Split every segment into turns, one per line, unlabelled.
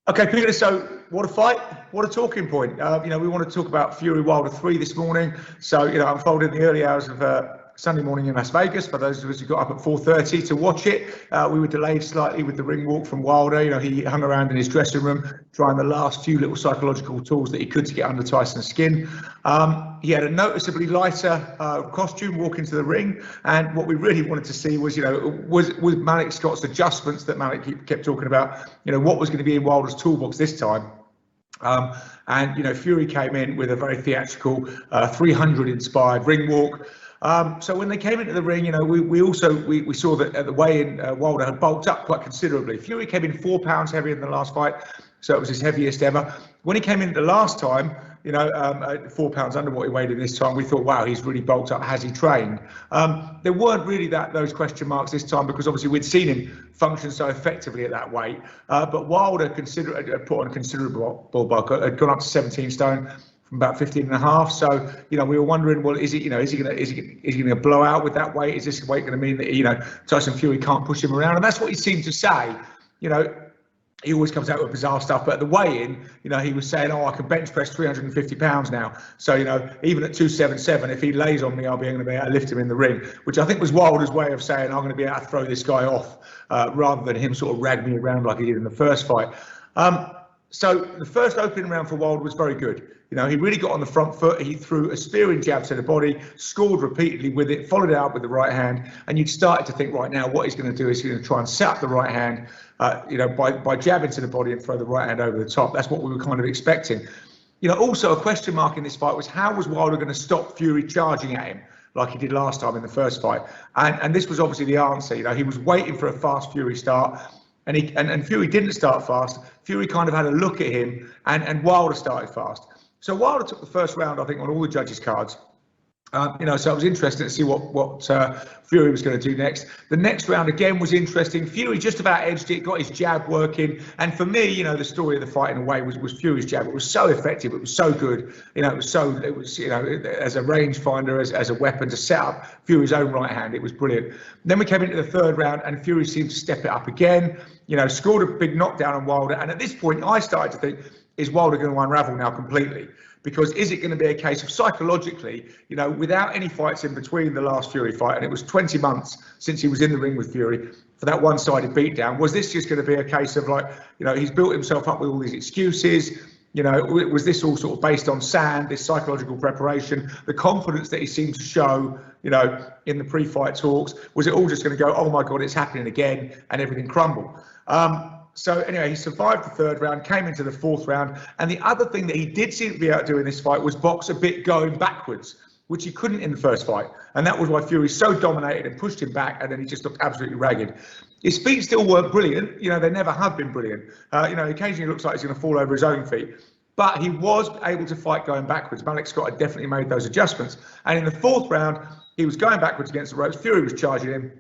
Okay, Peter, so what a fight, what a talking point. We want to talk about Fury Wilder 3 this morning. So, unfolded in the early hours of Sunday morning in Las Vegas. For those of us who got up at 4:30 to watch it, we were delayed slightly with the ring walk from Wilder. He hung around in his dressing room, trying the last few little psychological tools that he could to get under Tyson's skin. He had a noticeably lighter costume walk into the ring, and what we really wanted to see was, was Malik Scott's adjustments that Malik kept talking about. What was going to be in Wilder's toolbox this time. Fury came in with a very theatrical 300 inspired ring walk. So when they came into the ring, we saw that at the weigh-in, Wilder had bulked up quite considerably. Fury came in 4 pounds heavier than the last fight, so it was his heaviest ever. When he came in the last time, 4 pounds under what he weighed in this time, we thought, wow, he's really bulked up. Has he trained? There weren't really those question marks this time, because obviously we'd seen him function so effectively at that weight. But Wilder put on a considerable bulk, had gone up to 17 stone. From about 15 and a half. So, we were wondering, well, is he going to blow out with that weight? Is this weight going to mean that, Tyson Fury can't push him around? And that's what he seemed to say. He always comes out with bizarre stuff, but at the weigh-in, he was saying, I can bench press 350 pounds now. So, even at 277, if he lays on me, I'll be able to lift him in the ring, which I think was Wilder's way of saying, I'm going to be able to throw this guy off, rather than him sort of rag me around like he did in the first fight. So the first opening round for Wilder was very good. He really got on the front foot. He threw a spearing jab to the body, scored repeatedly with it, followed it out with the right hand. And you'd started to think, right now, what he's going to do is he's going to try and set up the right hand, by jabbing to the body and throw the right hand over the top. That's what we were kind of expecting. Also a question mark in this fight was, how was Wilder going to stop Fury charging at him like he did last time in the first fight? And this was obviously the answer. He was waiting for a fast Fury start. And Fury didn't start fast. Fury kind of had a look at him, and Wilder started fast. So Wilder took the first round, I think, on all the judges' cards. So it was interesting to see what Fury was going to do next. The next round again was interesting. Fury just about edged it, got his jab working, and for me, the story of the fight in a way was Fury's jab. It was so effective, it was so good. It was as a rangefinder, as a weapon to set up Fury's own right hand. It was brilliant. Then we came into the third round, and Fury seemed to step it up again. Scored a big knockdown on Wilder, and at this point, I started to think, is Wilder going to unravel now completely? Because is it going to be a case of psychologically, without any fights in between the last Fury fight, and it was 20 months since he was in the ring with Fury for that one-sided beatdown, was this just going to be a case of he's built himself up with all these excuses? Was this all sort of based on sand, this psychological preparation, the confidence that he seemed to show, in the pre-fight talks? Was it all just going to go, oh my God, it's happening again, and everything crumble? So anyway, he survived the third round, came into the fourth round. And the other thing that he did seem to be able to do in this fight was box a bit going backwards, which he couldn't in the first fight. And that was why Fury so dominated and pushed him back, and then he just looked absolutely ragged. His feet still weren't brilliant. They never have been brilliant. Occasionally it looks like he's going to fall over his own feet. But he was able to fight going backwards. Malik Scott had definitely made those adjustments. And in the fourth round, he was going backwards against the ropes. Fury was charging him,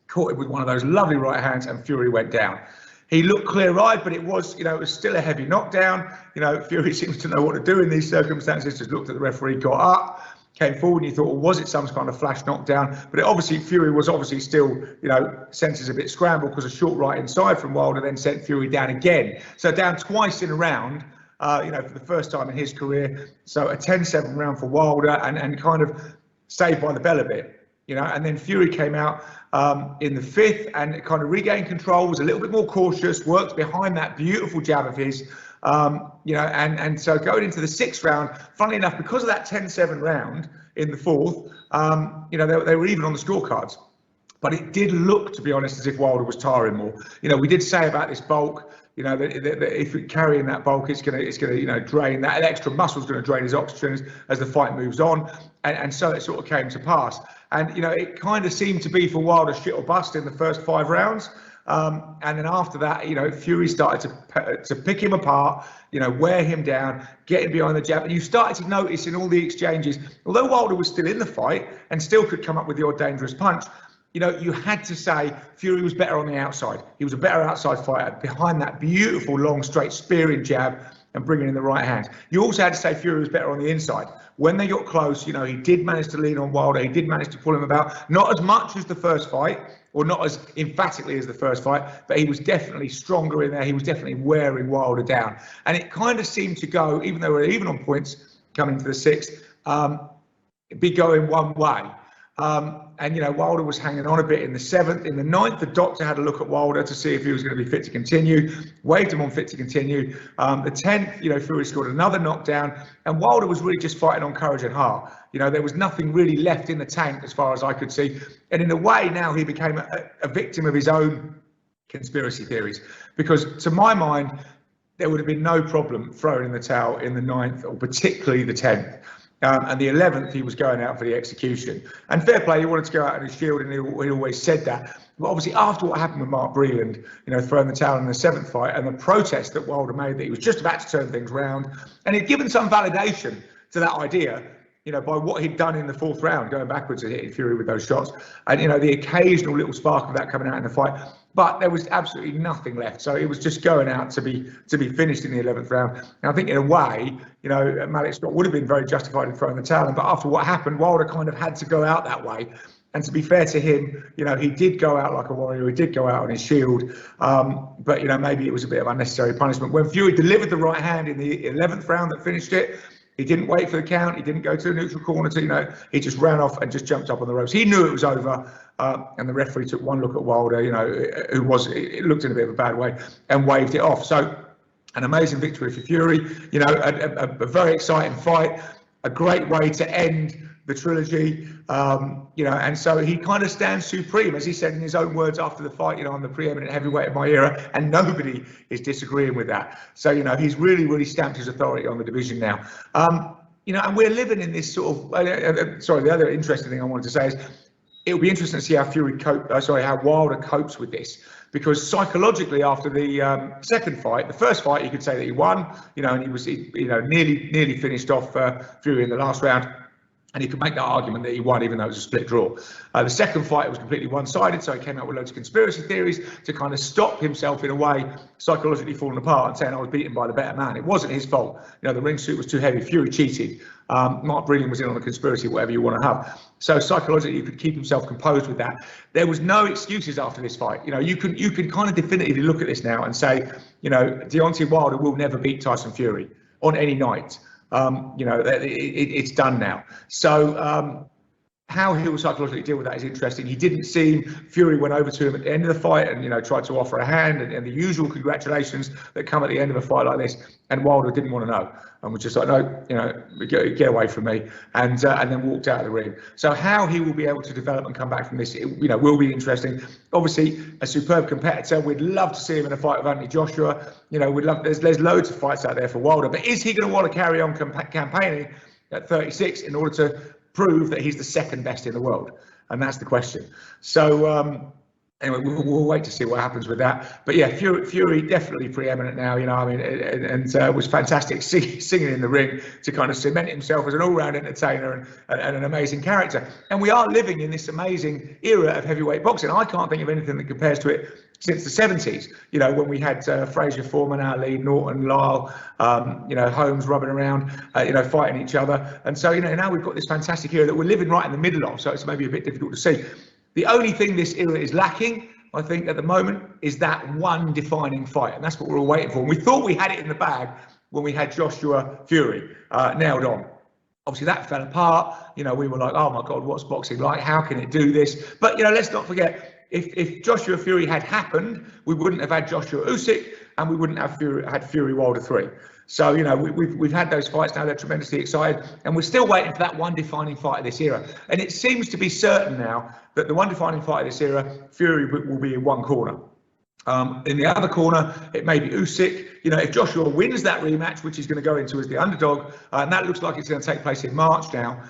caught him with one of those lovely right hands, and Fury went down. He looked clear-eyed, but it was still a heavy knockdown. Fury seems to know what to do in these circumstances. Just looked at the referee, got up, came forward, and you thought, well, was it some kind of flash knockdown? But Fury was obviously still, senses a bit scrambled, because a short right inside from Wilder then sent Fury down again. So down twice in a round, for the first time in his career. So a 10-7 round for Wilder, and kind of saved by the bell a bit. And then Fury came out in the fifth and kind of regained control, was a little bit more cautious, worked behind that beautiful jab of his, and so going into the sixth round, funnily enough, because of that 10-7 round in the fourth, they were even on the scorecards. But it did look, to be honest, as if Wilder was tiring more. We did say about this bulk, that if you're carrying that bulk, it's going to drain, that extra muscle's going to drain his oxygen as the fight moves on. And so it sort of came to pass. And, it kind of seemed to be for Wilder shit or bust in the first 5 rounds. And then after that, Fury started to pick him apart, wear him down, get him behind the jab. And you started to notice in all the exchanges, although Wilder was still in the fight and still could come up with the odd dangerous punch, you had to say Fury was better on the outside. He was a better outside fighter behind that beautiful, long, straight spearing jab and bringing in the right hand. You also had to say Fury was better on the inside. When they got close, he did manage to lean on Wilder. He did manage to pull him about. Not as much as the first fight, or not as emphatically as the first fight, but he was definitely stronger in there. He was definitely wearing Wilder down. And it kind of seemed to go, even though we're even on points coming to the sixth, be going one way. And, Wilder was hanging on a bit in the seventh. In the ninth, the doctor had a look at Wilder to see if he was going to be fit to continue, waved him on fit to continue. The 10th, Fury scored another knockdown, and Wilder was really just fighting on courage and heart. There was nothing really left in the tank as far as I could see. And in a way, now he became a victim of his own conspiracy theories, because to my mind, there would have been no problem throwing in the towel in the ninth, or particularly the 10th. And the 11th, he was going out for the execution. And fair play, he wanted to go out on his shield, and he always said that. But obviously, after what happened with Mark Breland, throwing the towel in the 7th fight, and the protest that Wilder made that he was just about to turn things round, and he'd given some validation to that idea, by what he'd done in the 4th round, going backwards and hitting Fury with those shots, and the occasional little spark of that coming out in the fight. But there was absolutely nothing left, so it was just going out to be finished in the 11th round. And I think in a way, Malik Scott would have been very justified in throwing the towel in, but after what happened, Wilder kind of had to go out that way. And to be fair to him, he did go out like a warrior. He did go out on his shield, but maybe it was a bit of unnecessary punishment. When Fury delivered the right hand in the 11th round that finished it, he didn't wait for the count. He didn't go to the neutral corner to, he just ran off and just jumped up on the ropes. He knew it was over, and the referee took one look at Wilder, it looked in a bit of a bad way, and waved it off. So an amazing victory for Fury, a very exciting fight, a great way to end the trilogy, and so he kind of stands supreme, as he said in his own words after the fight, I'm the preeminent heavyweight of my era, and nobody is disagreeing with that. So, he's really, really stamped his authority on the division now. And we're living in this sort of, the other interesting thing I wanted to say is, it'll be interesting to see how Wilder copes with this, because psychologically after the second fight, the first fight, you could say that he won, and he was, nearly finished off Fury in the last round. And he could make that argument that he won, even though it was a split draw. The second fight was completely one-sided, so he came out with loads of conspiracy theories to kind of stop himself, in a way, psychologically falling apart and saying, I was beaten by the better man. It wasn't his fault. The ring suit was too heavy. Fury cheated. Mark Breland was in on a conspiracy, whatever you want to have. So psychologically, he could keep himself composed with that. There was no excuses after this fight. You can kind of definitively look at this now and say, Deontay Wilder will never beat Tyson Fury on any night. It's done now. So how he will psychologically deal with that is interesting. He didn't seem, Fury went over to him at the end of the fight and tried to offer a hand and the usual congratulations that come at the end of a fight like this. And Wilder didn't want to know and was just like, no, get away from me, and then walked out of the ring. So how he will be able to develop and come back from this, will be interesting. Obviously, a superb competitor. We'd love to see him in a fight with Anthony Joshua. We'd love. There's loads of fights out there for Wilder, but is he going to want to carry on campaigning at 36 in order to prove that he's the second best in the world? And that's the question. So anyway, we'll wait to see what happens with that. But yeah, Fury definitely preeminent now, and was fantastic singing in the ring to kind of cement himself as an all-round entertainer and an amazing character. And we are living in this amazing era of heavyweight boxing. I can't think of anything that compares to it since the 70s, when we had Frazier, Foreman, Ali, Norton, Lyle, Holmes rubbing around, fighting each other. And so, now we've got this fantastic era that we're living right in the middle of. So it's maybe a bit difficult to see. The only thing this era is lacking, I think, at the moment, is that one defining fight. And that's what we're all waiting for. And we thought we had it in the bag when we had Joshua Fury nailed on. Obviously, that fell apart. We were like, oh, my God, what's boxing like? How can it do this? But, let's not forget, if Joshua Fury had happened, we wouldn't have had Joshua Usyk, and we wouldn't have had Fury Wilder 3. So, we've had those fights now. They're tremendously excited. And we're still waiting for that one defining fight of this era. And it seems to be certain now that the one defining fight of this era, Fury will be in one corner. In the other corner, it may be Usyk. If Joshua wins that rematch, which he's going to go into as the underdog, and that looks like it's going to take place in March now.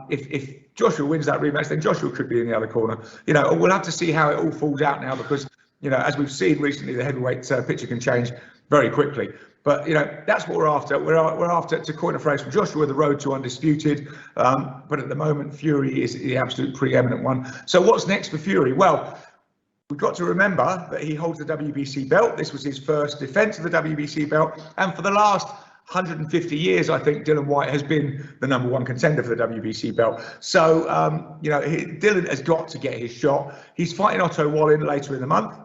If Joshua wins that rematch, then Joshua could be in the other corner. We'll have to see how it all falls out now, because, as we've seen recently, the heavyweight picture can change very quickly. But, that's what we're after. We're after, to coin a phrase from Joshua, the road to undisputed. But at the moment, Fury is the absolute preeminent one. So what's next for Fury? Well, we've got to remember that he holds the WBC belt. This was his first defense of the WBC belt. And for the last 150 years, I think Dylan White has been the #1 contender for the WBC belt. So, Dylan has got to get his shot. He's fighting Otto Wallin later in the month.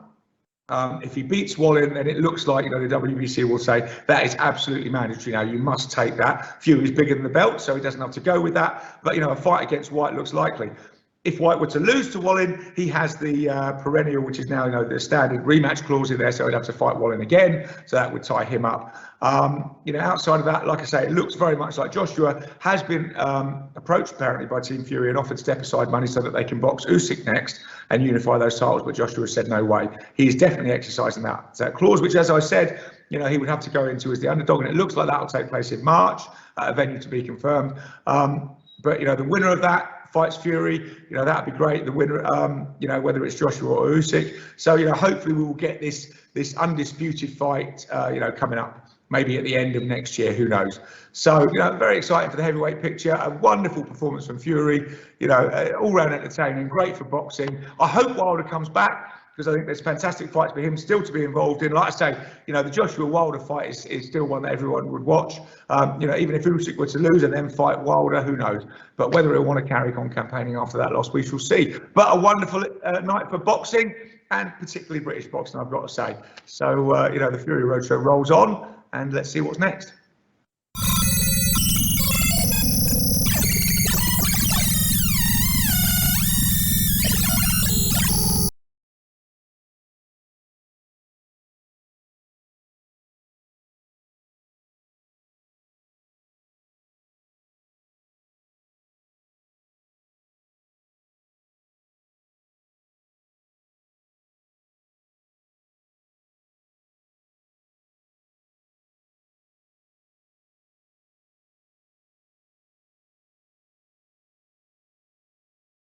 If he beats Wallin, then it looks like, the WBC will say that is absolutely mandatory now. You must take that. Fury's bigger than the belt, so he doesn't have to go with that. But, a fight against White looks likely. If White were to lose to Wallin, he has the perennial, which is now, the standard rematch clause in there, so he'd have to fight Wallin again. So that would tie him up. Outside of that, like I say, it looks very much like Joshua has been approached apparently by Team Fury and offered step-aside money so that they can box Usyk next and unify those titles. But Joshua said no way. He's definitely exercising that clause, which, as I said, he would have to go into as the underdog, and it looks like that will take place in March at a venue to be confirmed. But the winner of that fights Fury, that'd be great. The winner, whether it's Joshua or Usyk. So, hopefully we will get this undisputed fight, coming up maybe at the end of next year. Who knows? So, very exciting for the heavyweight picture. A wonderful performance from Fury. All round entertaining, great for boxing. I hope Wilder comes back, because I think there's fantastic fights for him still to be involved in. Like I say, the Joshua Wilder fight is still one that everyone would watch. Even if Usyk were to lose and then fight Wilder, who knows? But whether he'll want to carry on campaigning after that loss, we shall see. But a wonderful night for boxing, and particularly British boxing, I've got to say. So, the Fury Roadshow rolls on, and let's see what's next.